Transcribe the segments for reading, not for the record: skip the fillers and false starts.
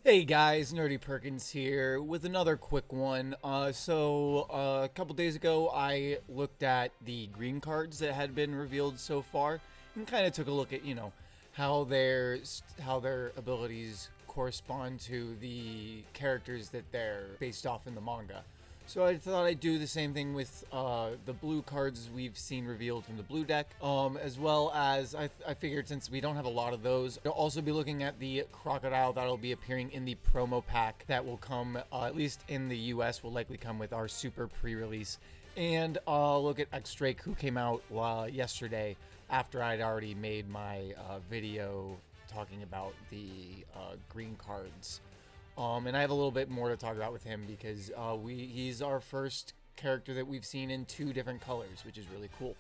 Hey guys, Nerdy Perkins here with another quick one. A couple days ago, I looked at the green cards that had been revealed so far, and kind of took a look at how their abilities correspond to the characters that they're based off in the manga. So I thought I'd do the same thing with the blue cards we've seen revealed from the blue deck, as well as I figured since we don't have a lot of those, I'll also be looking at the crocodile that'll be appearing in the promo pack that will come, at least in the US, will likely come with our super pre-release. And look at X-Drake, who came out yesterday after I'd already made my video talking about the green cards. And I have a little bit more to talk about with him because he's our first character that we've seen in two different colors, which is really cool.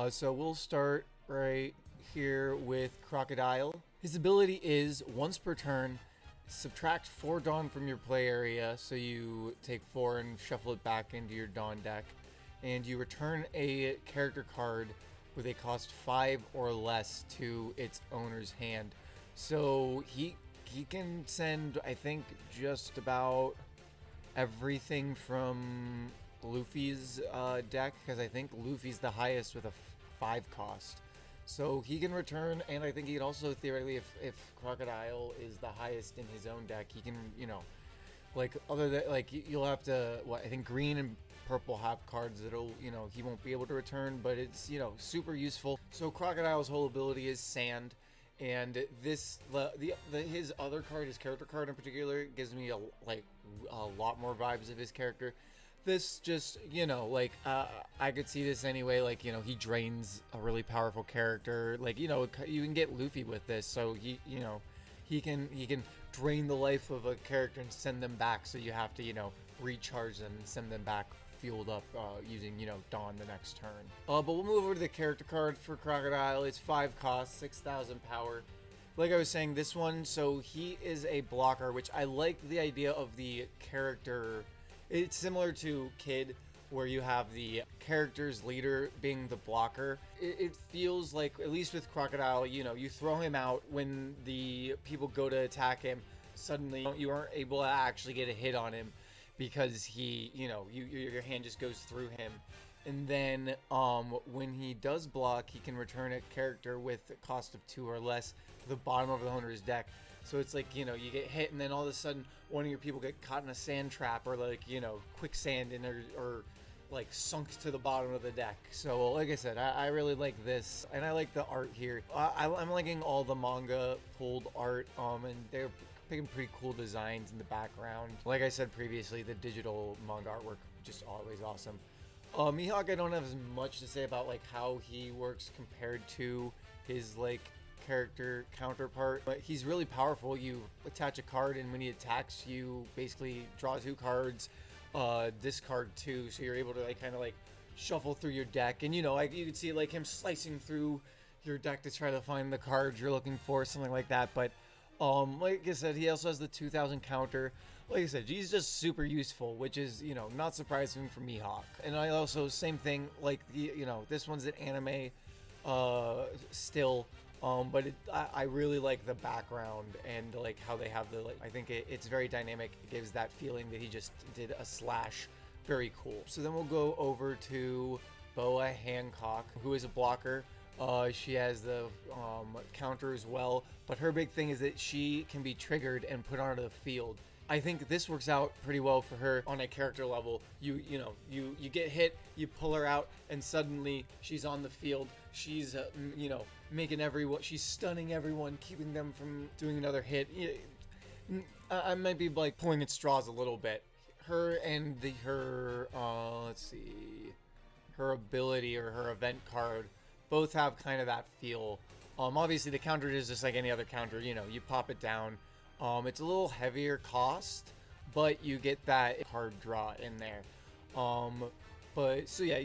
So we'll start right here with Crocodile. His ability is once per turn, subtract 4 Dawn from your play area, so you take 4 and shuffle it back into your Dawn deck, and you return a character card with a cost 5 or less to its owner's hand. So he can send, I think, just about everything from Luffy's deck, because I think Luffy's the highest with a 5 cost. So he can return, and I think he can also theoretically, if Crocodile is the highest in his own deck, he can, other than, you'll have to, I think green and purple have cards that'll, he won't be able to return, but it's, super useful. So Crocodile's whole ability is sand. And this, his other card, his character card in particular, gives me a lot more vibes of his character. This just, I could see this anyway. He drains a really powerful character. You can get Luffy with this, so he can drain the life of a character and send them back. So you have to, recharge them and send them back fueled up using, Dawn the next turn. But we'll move over to the character card for Crocodile. It's 5 cost, 6,000 power. Like I was saying, this one, so he is a blocker, which I like the idea of the character. It's similar to Kid, where you have the character's leader being the blocker. It feels like, at least with Crocodile, you throw him out when the people go to attack him. Suddenly, you aren't able to actually get a hit on him, because he, your hand just goes through him. And then when he does block, he can return a character with a cost of 2 or less to the bottom of the owner's deck. So it's like, you get hit, and then all of a sudden one of your people get caught in a sand trap, or quicksand in or sunk to the bottom of the deck. So like I said, I really like this, and I like the art here. I'm liking all the manga pulled art, and they're picking pretty cool designs in the background. Like I said previously, the digital manga artwork just always awesome. Mihawk, I don't have as much to say about how he works compared to his character counterpart, but he's really powerful. You attach a card, and when he attacks, you basically draw 2 cards, discard 2, so you're able to shuffle through your deck, and you can see him slicing through your deck to try to find the cards you're looking for, something like that. But like I said, he also has the 2,000 counter. Like I said, he's just super useful, which is, not surprising for Mihawk. And I also, same thing, this one's an anime still, but I really like the background and how they have the, I think it's very dynamic. It gives that feeling that he just did a slash. Very cool. So then we'll go over to Boa Hancock, who is a blocker. She has the counter as well, but her big thing is that she can be triggered and put onto the field. I think this works out pretty well for her on a character level. You get hit, you pull her out, and suddenly she's on the field. She's making everyone, she's stunning everyone, keeping them from doing another hit. I might be pulling at straws a little bit. Her and her her ability or her event card both have kind of that feel. Obviously the counter is just like any other counter, you pop it down. It's a little heavier cost, but you get that card draw in there. But so yeah,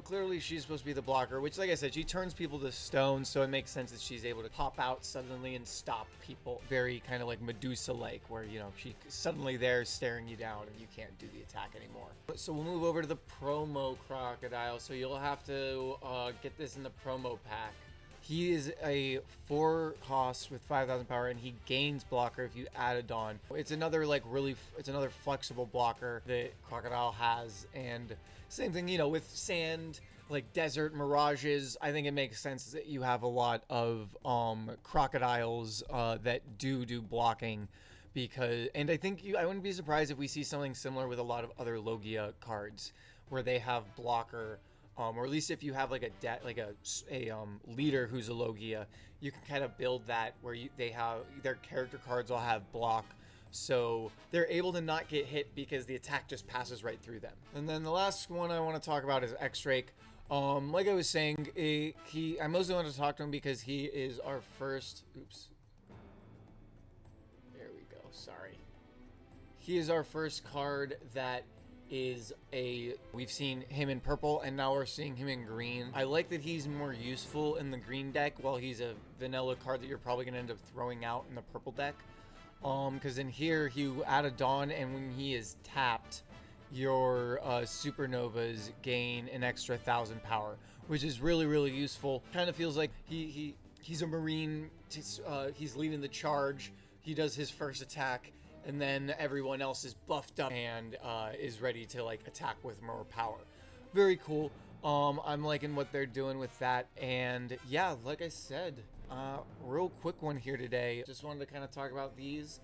clearly she's supposed to be the blocker, which, like I said, she turns people to stone, so it makes sense that she's able to pop out suddenly and stop people. Very kind of like Medusa-like, where, she's suddenly there staring you down and you can't do the attack anymore. So we'll move over to the promo Crocodile. So you'll have to get this in the promo pack. He is a 4 cost with 5,000 power, and he gains blocker if you add a Dawn. It's another it's another flexible blocker that Crocodile has, and same thing, you know, with sand, like desert mirages. I think it makes sense that you have a lot of crocodiles that do blocking, because, and I think I wouldn't be surprised if we see something similar with a lot of other Logia cards where they have blocker. Or at least if you have like a leader who's a Logia, you can kind of build that where they have their character cards all have block, so they're able to not get hit because the attack just passes right through them. And then the last one I want to talk about is X-Drake. Like I was saying, I mostly want to talk to him because he is our first. Oops. There we go. Sorry. He is our first card that is we've seen him in purple and now we're seeing him in green. I like that he's more useful in the green deck while he's a vanilla card that you're probably going to end up throwing out in the purple deck. Because in here you add a Dawn, and when he is tapped, your supernovas gain an extra 1,000 power, which is really useful. Kind of feels like he's a marine. He's leading the charge. He does his first attack, and then everyone else is buffed up and is ready to like attack with more power. Very cool. I'm liking what they're doing with that, and yeah, like I said, real quick one here today. Just wanted to kind of talk about these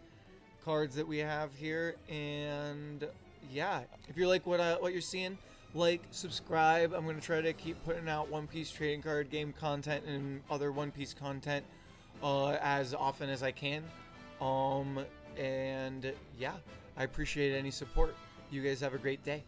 cards that we have here, and yeah, if you like what you're seeing, like, subscribe. I'm gonna try to keep putting out One Piece trading card game content and other One Piece content as often as I can. And yeah, I appreciate any support. You guys have a great day.